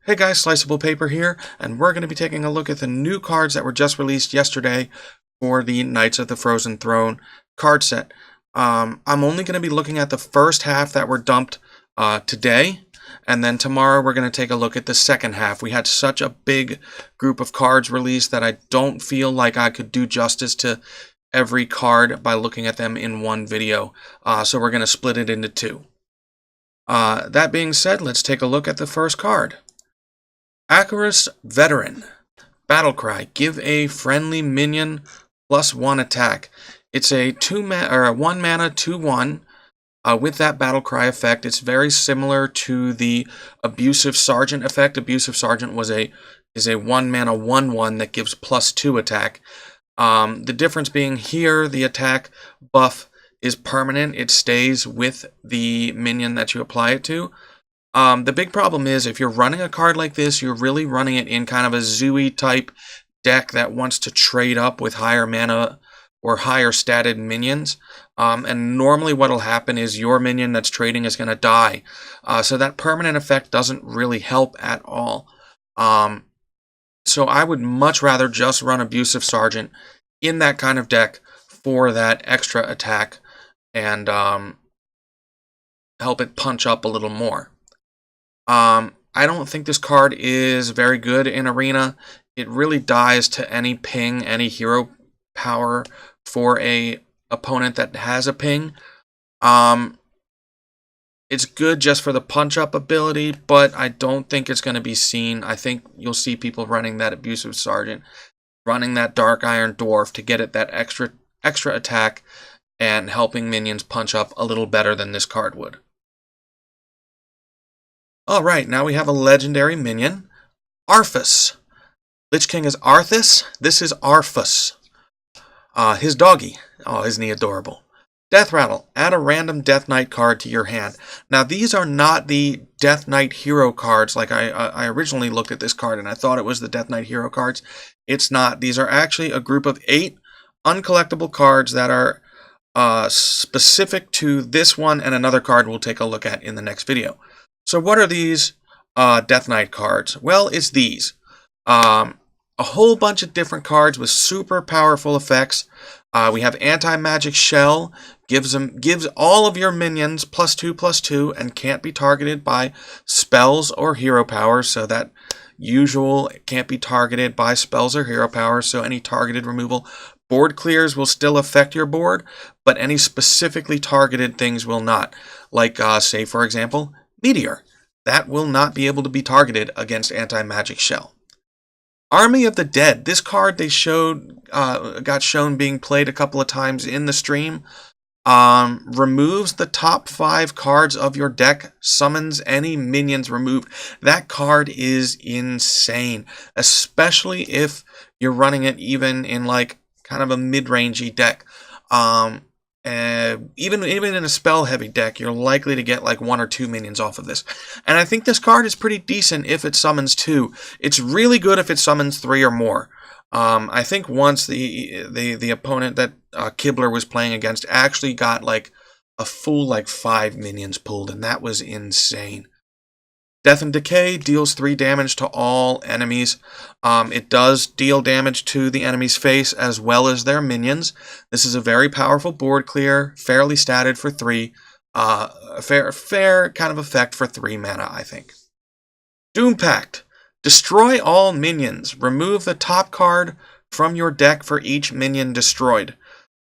Hey guys, SliceablePaper here, and we're going to be taking a look at the new cards that were just released yesterday for the Knights of the Frozen Throne card set. I'm only going to be looking at the first half that were dumped today, and then tomorrow we're going to take a look at the second half. We had such a big group of cards released that I don't feel like I could do justice to every card by looking at them in one video, so we're going to split it into two. That being said, let's take a look at the first card. Acarus Veteran. Battlecry. Give a friendly minion +1 attack. It's a 1 mana 2/1 with that Battlecry effect. It's very similar to the Abusive Sergeant effect. Abusive Sergeant is a 1 mana 1/1 that gives +2 attack. The difference being here, the attack buff is permanent. It stays with the minion that you apply it to. The big problem is if you're running a card like this, you're really running it in kind of a Zooey type deck that wants to trade up with higher mana or higher statted minions. And normally what'll happen is your minion that's trading is going to die. So that permanent effect doesn't really help at all. So I would much rather just run Abusive Sergeant in that kind of deck for that extra attack and help it punch up a little more. I don't think this card is very good in Arena. It really dies to any ping, any hero power for a opponent that has a ping. It's good just for the punch-up ability, but I don't think it's going to be seen. I think you'll see people running that Abusive Sergeant, running that Dark Iron Dwarf to get it that extra attack and helping minions punch up a little better than this card would. Alright, now we have a legendary minion, Arthas. Lich King is Arthas. This is Arthas. His doggy. Oh, isn't he adorable? Death Rattle. Add a random Death Knight card to your hand. Now, these are not the Death Knight hero cards. Like I originally looked at this card and I thought it was the Death Knight hero cards. It's not. These are actually a group of 8 uncollectible cards that are specific to this one and another card we'll take a look at in the next video. So what are these Death Knight cards? Well, it's these. A whole bunch of different cards with super powerful effects. We have Anti-Magic Shell. Gives all of your minions +2/+2 and can't be targeted by spells or hero powers. So that usual can't be targeted by spells or hero powers. So any targeted removal. Board clears will still affect your board, but any specifically targeted things will not. Like, say, for example, Meteor. That will not be able to be targeted against Anti-Magic Shell. Army of the Dead. This card they got shown being played a couple of times in the stream. Removes the top 5 cards of your deck. Summons any minions removed. That card is insane. Especially if you're running it even in like kind of a mid-rangey deck. Even in a spell-heavy deck, you're likely to get like 1 or 2 minions off of this. And I think this card is pretty decent if it summons 2. It's really good if it summons 3 or more. I think once the opponent that Kibler was playing against actually got like a full like 5 minions pulled, and that was insane. Death and Decay deals 3 damage to all enemies. It does deal damage to the enemy's face as well as their minions. This is a very powerful board clear, fairly statted for 3. Fair kind of effect for 3 mana, I think. Doom Pact. Destroy all minions. Remove the top card from your deck for each minion destroyed.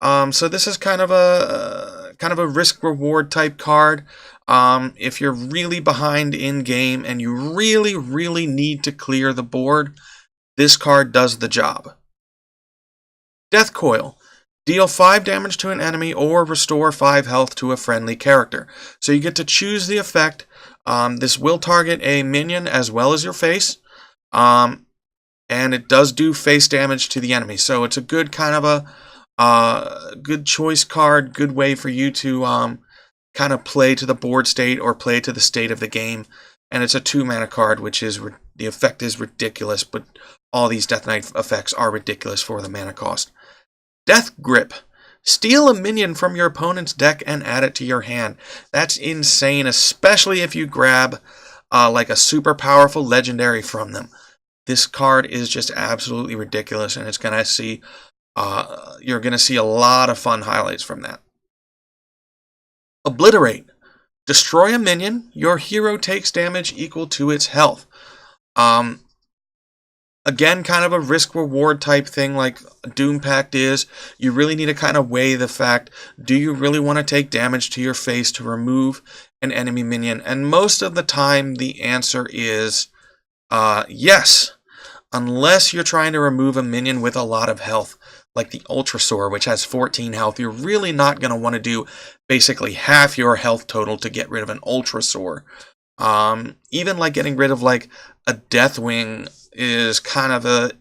So this is kind of a risk-reward type card. If you're really behind in game and you really need to clear the board, this card does the job. Death Coil. Deal 5 damage to an enemy or restore 5 health to a friendly character. So you get to choose the effect. This will target a minion as well as your face. And it does do face damage to the enemy. So it's a good kind of a good choice card, good way for you to kind of play to the board state or play to the state of the game. And it's a 2 mana card, which is the effect is ridiculous, but all these Death Knight effects are ridiculous for the mana cost. Death Grip. Steal a minion from your opponent's deck and add it to your hand. That's insane, especially if you grab like a super powerful legendary from them. This card is just absolutely ridiculous, and it's gonna see you're gonna see a lot of fun highlights from that. Obliterate. Destroy a minion. Your hero takes damage equal to its health. Again, kind of a risk-reward type thing like Doom Pact is. You really need to kind of weigh the fact, do you really want to take damage to your face to remove an enemy minion? And most of the time, the answer is yes. Unless you're trying to remove a minion with a lot of health, like the Ultrasaur, which has 14 health. You're really not going to want to do basically half your health total to get rid of an Ultrasaur. Even like getting rid of like a Deathwing is kind of a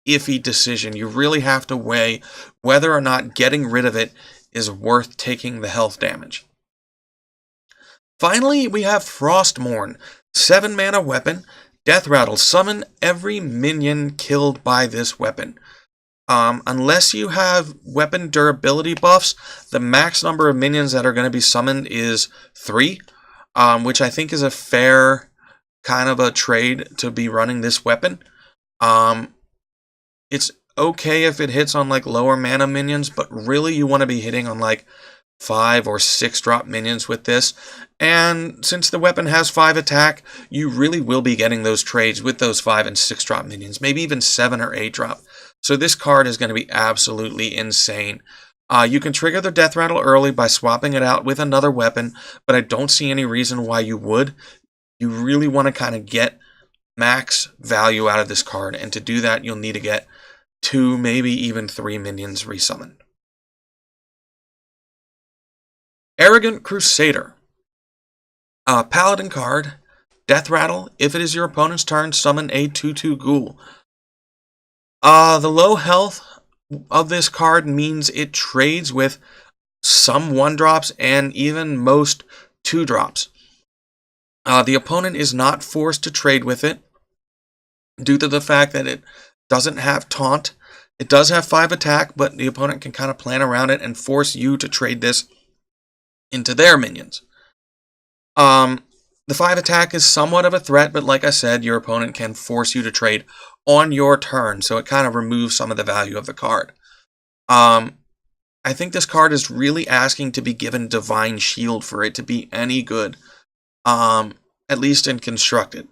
iffy decision. You really have to weigh whether or not getting rid of it is worth taking the health damage. Finally, we have Frostmourne, 7 mana weapon. Death Rattle. Summon every minion killed by this weapon. Unless you have weapon durability buffs, the max number of minions that are going to be summoned is 3, which I think is a fair kind of a trade to be running this weapon. It's okay if it hits on like lower mana minions, but really you want to be hitting on like 5 or 6 drop minions with this. And since the weapon has 5 attack, you really will be getting those trades with those 5 and 6 drop minions, maybe even 7 or 8 drop. So this card is going to be absolutely insane. You can trigger the Death Rattle early by swapping it out with another weapon, but I don't see any reason why you would. You really want to kind of get max value out of this card, and to do that you'll need to get 2, maybe even 3 minions resummoned. Arrogant Crusader. Paladin card. Death Rattle. If it is your opponent's turn, summon a 2/2 ghoul. The low health of this card means it trades with some 1-drops and even most 2-drops. The opponent is not forced to trade with it due to the fact that it doesn't have taunt. It does have 5 attack, but the opponent can kind of plan around it and force you to trade this into their minions. The 5 attack is somewhat of a threat, but like I said, your opponent can force you to trade on your turn, so it kind of removes some of the value of the card. I think this card is really asking to be given Divine Shield for it to be any good, at least in Constructed.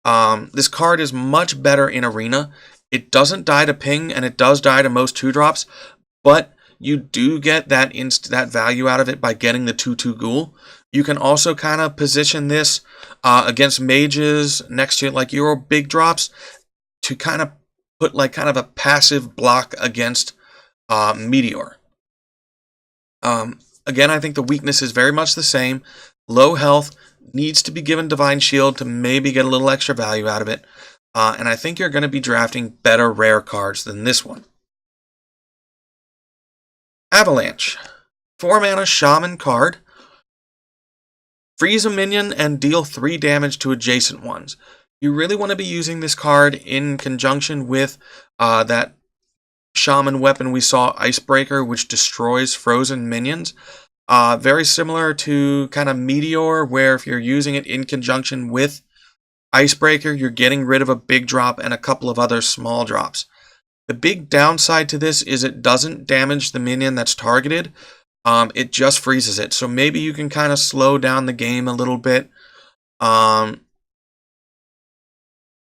This card is much better in Arena. It doesn't die to ping, and it does die to most 2-drops, but you do get that value out of it by getting the 2/2 ghoul. You can also kind of position this against mages next to like your big drops to kind of put like kind of a passive block against Meteor. Again, I think the weakness is very much the same. Low health, needs to be given Divine Shield to maybe get a little extra value out of it. And I think you're going to be drafting better rare cards than this one. Avalanche. 4 mana Shaman card. Freeze a minion and deal 3 damage to adjacent ones. You really want to be using this card in conjunction with that Shaman weapon we saw, Icebreaker, which destroys frozen minions. Very similar to kind of Meteor, where if you're using it in conjunction with Icebreaker, you're getting rid of a big drop and a couple of other small drops. The big downside to this is it doesn't damage the minion that's targeted. It just freezes it. So maybe you can kind of slow down the game a little bit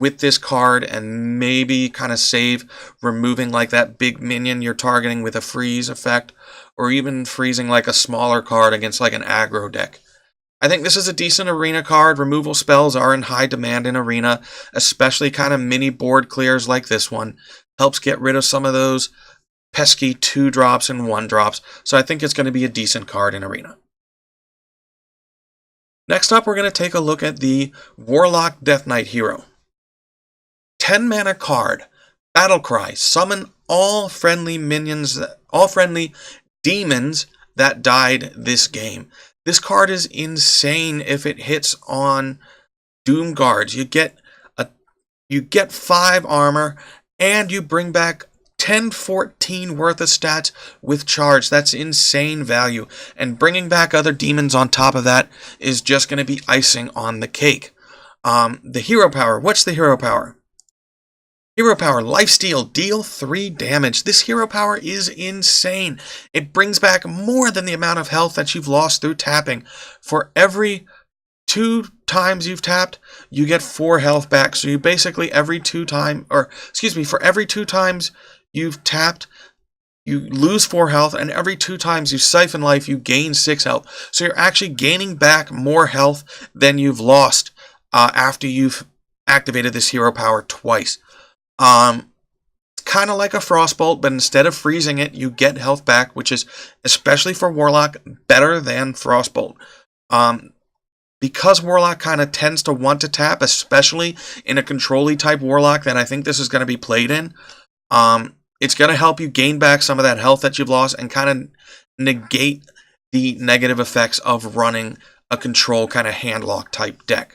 with this card and maybe kind of save removing like that big minion you're targeting with a freeze effect, or even freezing like a smaller card against like an aggro deck. I think this is a decent Arena card. Removal spells are in high demand in Arena, especially kind of mini board clears like this one. Helps get rid of some of those pesky 2-drops and 1-drops, so I think it's going to be a decent card in Arena. Next up, we're going to take a look at the Warlock Death Knight hero. 10 mana card, Battlecry. Summon all friendly demons that died this game. This card is insane if it hits on Doom Guards. You get 5 armor, and you bring back 1014 worth of stats with charge. That's insane value. And bringing back other demons on top of that is just going to be icing on the cake. The hero power. What's the hero power? Hero power, lifesteal, deal 3 damage. This hero power is insane. It brings back more than the amount of health that you've lost through tapping. For every 2 times you've tapped, you get 4 health back. So you basically for every 2 times you've tapped, you lose 4 health, and every 2 times you siphon life, you gain 6 health. So you're actually gaining back more health than you've lost after you've activated this hero power twice. It's kind of like a Frostbolt, but instead of freezing it, you get health back, which is, especially for Warlock, better than Frostbolt. Because Warlock kind of tends to want to tap, especially in a control-y type Warlock that I think this is going to be played in, it's going to help you gain back some of that health that you've lost and kind of negate the negative effects of running a control kind of handlock type deck.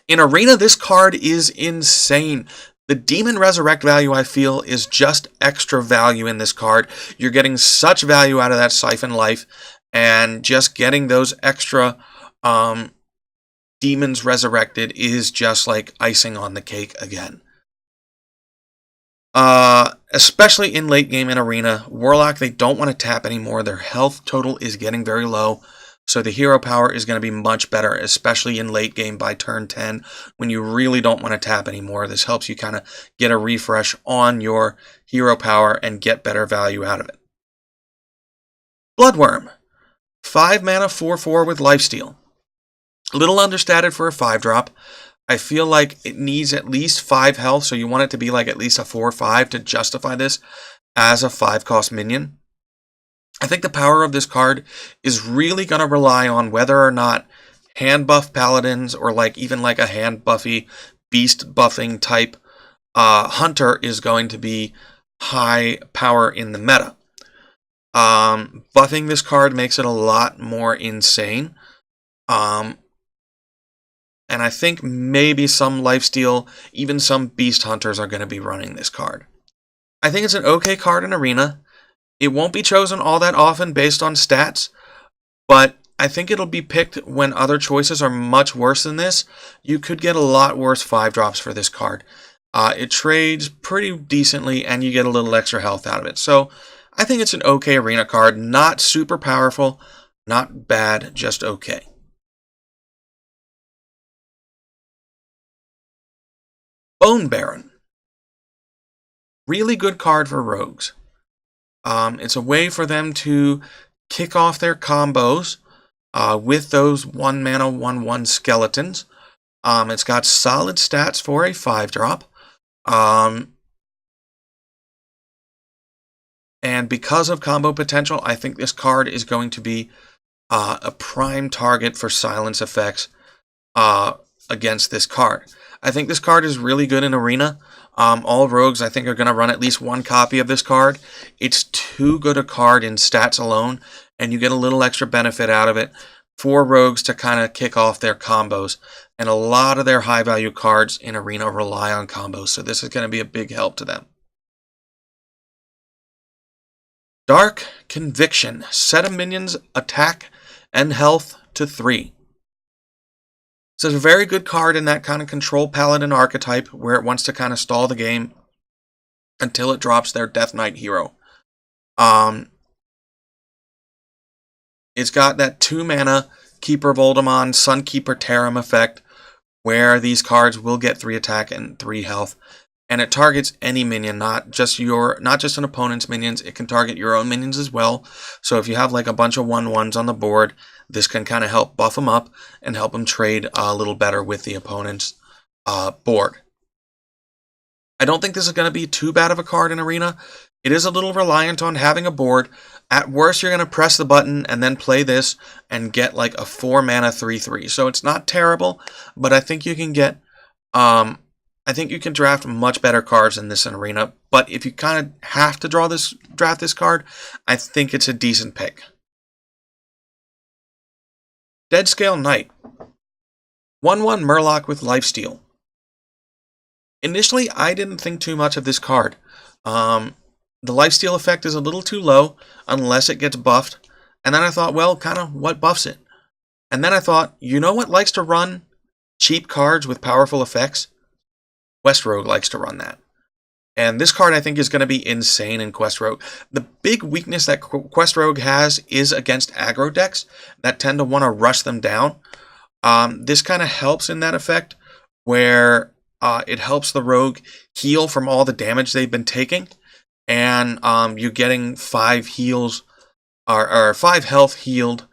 In Arena, this card is insane. The Demon Resurrect value, I feel, is just extra value in this card. You're getting such value out of that Siphon Life, and just getting those extra Demons Resurrected is just like icing on the cake again. Especially in late game in Arena, Warlock, they don't want to tap anymore. Their health total is getting very low. So the hero power is going to be much better, especially in late game by turn 10, when you really don't want to tap anymore. This helps you kind of get a refresh on your hero power and get better value out of it. Bloodworm. 5 mana, 4/4 with lifesteal. A little understated for a 5-drop. I feel like it needs at least 5 health, so you want it to be like at least a 4/5 to justify this as a 5-cost minion. I think the power of this card is really going to rely on whether or not hand buff paladins or even like a hand buffy beast buffing type hunter is going to be high power in the meta. Buffing this card makes it a lot more insane. And I think maybe some lifesteal, even some beast hunters are going to be running this card. I think it's an okay card in Arena. It won't be chosen all that often based on stats, but I think it'll be picked when other choices are much worse than this. You could get a lot worse 5-drops for this card. It trades pretty decently, and you get a little extra health out of it. So I think it's an okay Arena card. Not super powerful, not bad, just okay. Bone Baron. Really good card for rogues. It's a way for them to kick off their combos with those 1 mana 1/1 skeletons. It's got solid stats for a 5-drop. And because of combo potential, I think this card is going to be a prime target for silence effects against this card. I think this card is really good in Arena. All rogues, I think, are going to run at least 1 copy of this card. It's too good a card in stats alone, and you get a little extra benefit out of it for rogues to kind of kick off their combos. And a lot of their high-value cards in Arena rely on combos, so this is going to be a big help to them. Dark Conviction. Set a minion's attack and health to 3. So it's a very good card in that kind of control paladin archetype where it wants to kind of stall the game until it drops their Death Knight hero. It's got that 2 mana Keeper Voldemon, Sunkeeper Tarim effect where these cards will get 3 attack and 3 health. And it targets any minion, not just an opponent's minions. It can target your own minions as well. So if you have like a bunch of 1/1s on the board, this can kind of help buff them up and help them trade a little better with the opponent's board. I don't think this is going to be too bad of a card in Arena. It is a little reliant on having a board. At worst, you're going to press the button and then play this and get like a 4 mana 3/3. So it's not terrible, but I think you can get I think you can draft much better cards than this in Arena, but if you kind of have to draft this card, I think it's a decent pick. Deadscale Knight. 1/1 Murloc with lifesteal. Initially, I didn't think too much of this card. Um, the lifesteal effect is a little too low unless it gets buffed. And then I thought, well, kind of what buffs it? And then I thought, you know what likes to run cheap cards with powerful effects? Quest Rogue likes to run that. And this card, I think, is going to be insane in Quest Rogue. The big weakness that Quest Rogue has is against aggro decks that tend to want to rush them down. This kind of helps in that effect, where it helps the rogue heal from all the damage they've been taking. And you're getting 5 heals, or 5 health healed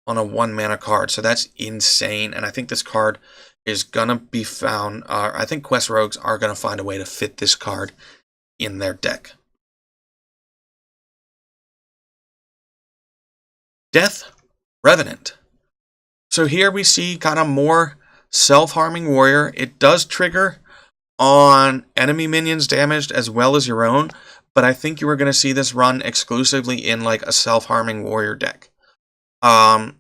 on a 1 mana card. So that's insane. And I think this card is going to be found. I think Quest Rogues are going to find a way to fit this card in their deck. Death Revenant. So here we see kind of more self-harming warrior. It does trigger on enemy minions damaged as well as your own, but I think you are going to see this run exclusively in like a self-harming warrior deck. I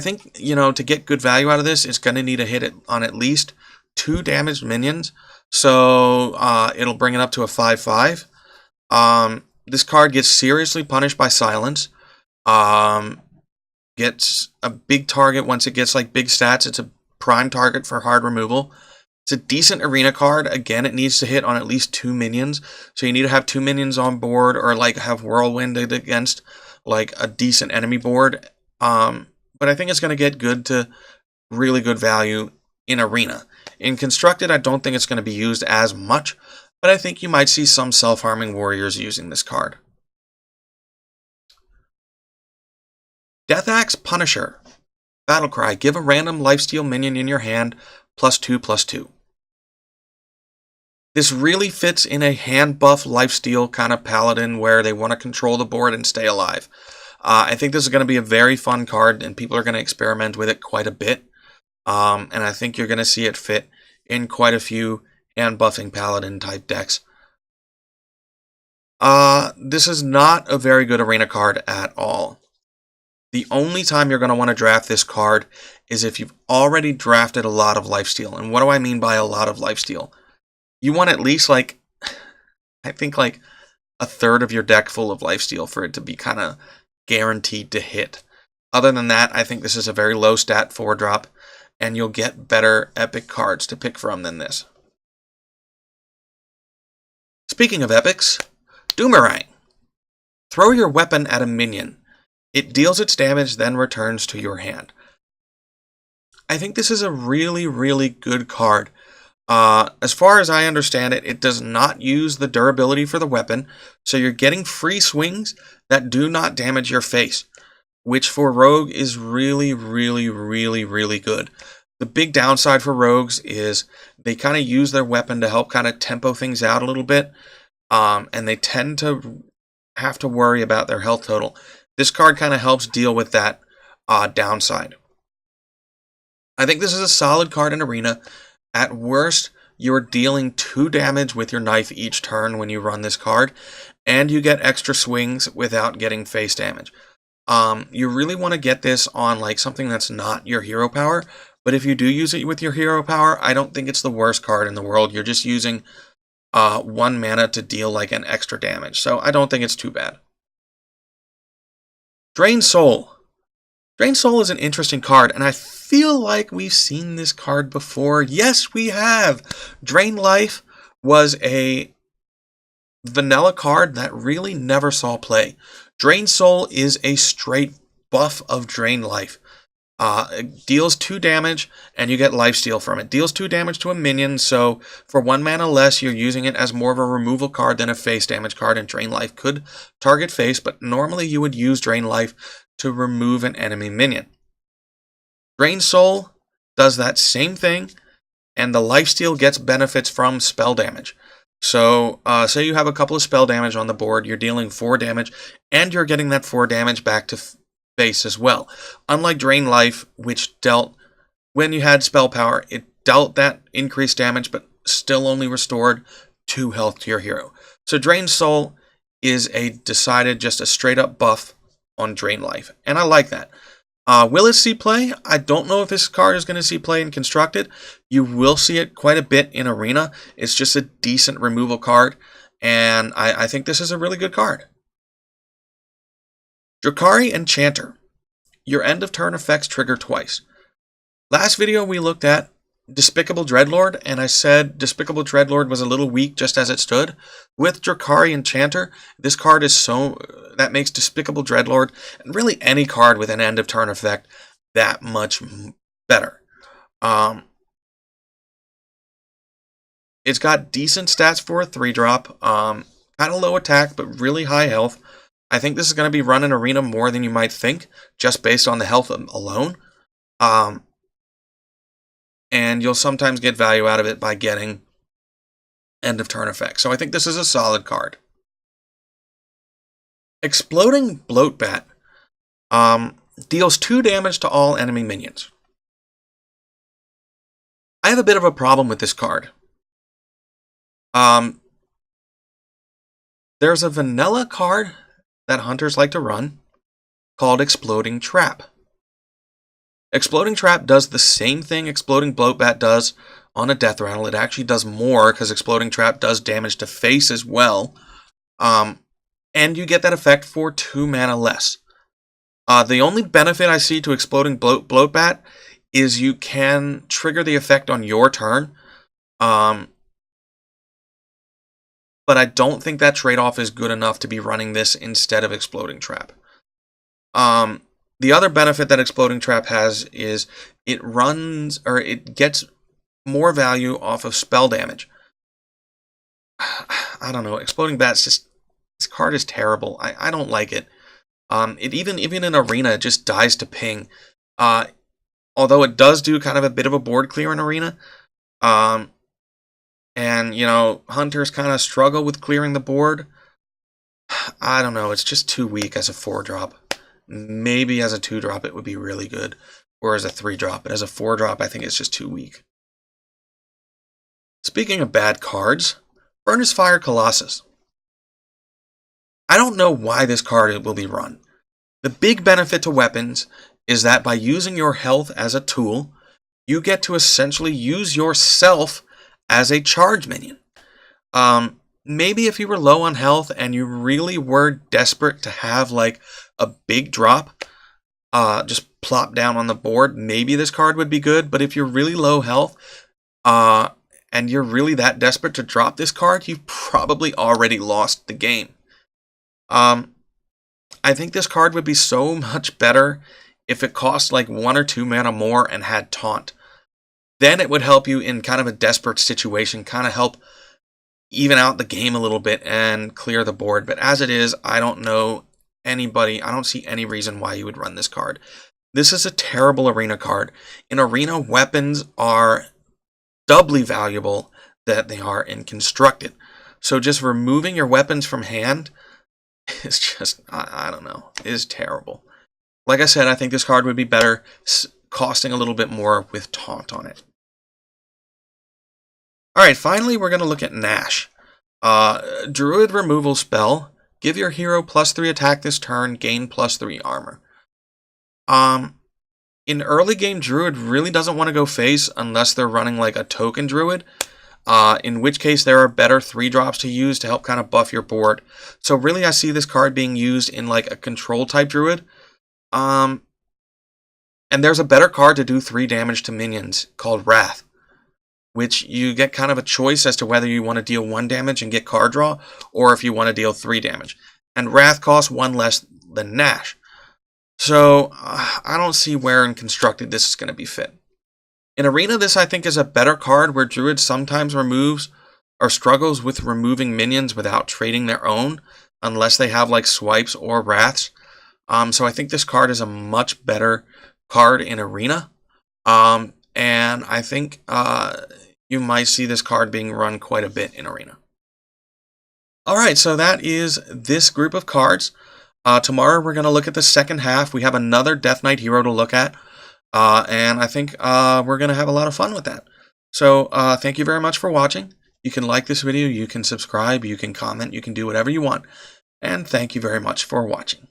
think, to get good value out of this, it's going to need to hit it on at least 2 damaged minions. So it'll bring it up to a 5/5. This card gets seriously punished by silence. Gets a big target once it gets like big stats. It's a prime target for hard removal. It's a decent arena card. Again, it needs to hit on at least 2 minions. So you need to have 2 minions on board, or like have whirlwinded against like a decent enemy board. But I think it's going to get good to really good value in arena. In constructed, I don't think it's going to be used as much, but I think you might see some self-harming warriors using this card. Death Axe Punisher. Battlecry. Give a random lifesteal minion in your hand +2/+2. This really fits in a hand buff lifesteal kind of paladin where they want to control the board and stay alive. I think this is going to be a very fun card, and people are going to experiment with it quite a bit. And I think you're going to see it fit in quite a few hand buffing paladin type decks. This is not a very good arena card at all. The only time you're going to want to draft this card is if you've already drafted a lot of lifesteal. And what do I mean by a lot of lifesteal? You want at least like, I think like a third of your deck full of lifesteal for it to be kind of guaranteed to hit. Other than that, I think this is a very low stat 4-drop, and you'll get better epic cards to pick from than this. Speaking of epics, Doomerang. Throw your weapon at a minion. It deals its damage, then returns to your hand. I think this is a really, really good card. As far as I understand it, it does not use the durability for the weapon, so you're getting free swings that do not damage your face, which for Rogue is really, really, really, really good. The big downside for Rogues is they kind of use their weapon to help kind of tempo things out a little bit, and they tend to have to worry about their health total. This card kind of helps deal with that downside. I think this is a solid card in Arena. At worst, you're dealing 2 damage with your knife each turn when you run this card, and you get extra swings without getting face damage. You really want to get this on like something that's not your hero power, but if you do use it with your hero power, I don't think it's the worst card in the world. You're just using 1 mana to deal like an extra damage, so I don't think it's too bad. Drain Soul. Drain Soul is an interesting card, and I feel like we've seen this card before. Yes, we have. Drain Life was a vanilla card that really never saw play. Drain Soul is a straight buff of Drain Life. It deals 2 damage, and you get lifesteal from it. Deals 2 damage to a minion, so for 1 mana less, you're using it as more of a removal card than a face damage card, and Drain Life could target face, but normally you would use Drain Life to remove an enemy minion. Drain Soul does that same thing, and the lifesteal gets benefits from spell damage. So, say you have a couple of spell damage on the board, you're dealing 4 damage, and you're getting that 4 damage back to face as well. Unlike Drain Life, which dealt, when you had spell power, it dealt that increased damage, but still only restored 2 health to your hero. So Drain Soul is a decided, just a straight up buff on Drain Life, and I like that. Will it see play? I don't know if this card is going to see play in Constructed. You will see it quite a bit in Arena. It's just a decent removal card, and I think this is a really good card. Drakari Enchanter. Your end of turn effects trigger twice. Last video we looked at Despicable Dreadlord, and I said Despicable Dreadlord was a little weak just as it stood. With Drakari Enchanter, this card is that makes Despicable Dreadlord, and really any card with an end of turn effect, that much better. It's got decent stats for a 3-drop, kind of low attack, but really high health. I think this is going to be run in Arena more than you might think, just based on the health alone. And you'll sometimes get value out of it by getting end of turn effects. So I think this is a solid card. Exploding Bloatbat deals 2 damage to all enemy minions. I have a bit of a problem with this card. There's a vanilla card that hunters like to run called Exploding Trap. Exploding Trap does the same thing Exploding Bloatbat does on a death rattle. It actually does more because Exploding Trap does damage to face as well. And you get that effect for 2 mana less. The only benefit I see to Exploding Bloatbat is you can trigger the effect on your turn. But I don't think that trade-off is good enough to be running this instead of Exploding Trap. The other benefit that Exploding Trap has is it gets more value off of spell damage. I don't know. Exploding Bat's this card is terrible. I don't like it. It even in Arena, it just dies to ping. Although it does do kind of a bit of a board clear in Arena. And, you know, hunters kind of struggle with clearing the board. I don't know. It's just too weak as a 4-drop. Maybe as a 2-drop it would be really good, or as a 3-drop, but as a 4-drop I think it's just too weak. Speaking of bad cards, Furnace Fire Colossus. I don't know why this card will be run. The big benefit to weapons is that by using your health as a tool, you get to essentially use yourself as a charge minion. Maybe if you were low on health and you really were desperate to have like a big drop, just plop down on the board, maybe this card would be good. But if you're really low health, and you're really that desperate to drop this card, you've probably already lost the game. I think this card would be so much better if it cost like 1 or 2 mana more and had taunt. Then it would help you in kind of a desperate situation, kind of help even out the game a little bit and clear the board. But as it is, I don't know anybody, I don't see any reason why you would run this card. This is a terrible Arena card. In Arena, weapons are doubly valuable than they are in Constructed. So just removing your weapons from hand is just, I don't know, is terrible. Like I said, I think this card would be better costing a little bit more with taunt on it. Alright, finally we're going to look at Nash. Druid removal spell. Give your hero +3 attack this turn, gain +3 armor. In early game, Druid really doesn't want to go face unless they're running like a token Druid. In which case there are better 3-drops to use to help kind of buff your board. So really I see this card being used in like a control type Druid. And there's a better card to do 3 damage to minions called Wrath, which you get kind of a choice as to whether you want to deal 1 damage and get card draw, or if you want to deal 3 damage. And Wrath costs 1 less than Nash. So I don't see where in Constructed this is going to be fit. In Arena, this I think is a better card where Druid sometimes removes or struggles with removing minions without trading their own, unless they have like swipes or Wraths. So I think this card is a much better card in Arena. And I think you might see this card being run quite a bit in Arena. Alright, so that is this group of cards. Tomorrow we're going to look at the second half. We have another Death Knight hero to look at. And I think we're going to have a lot of fun with that. So thank you very much for watching. You can like this video, you can subscribe, you can comment, you can do whatever you want. And thank you very much for watching.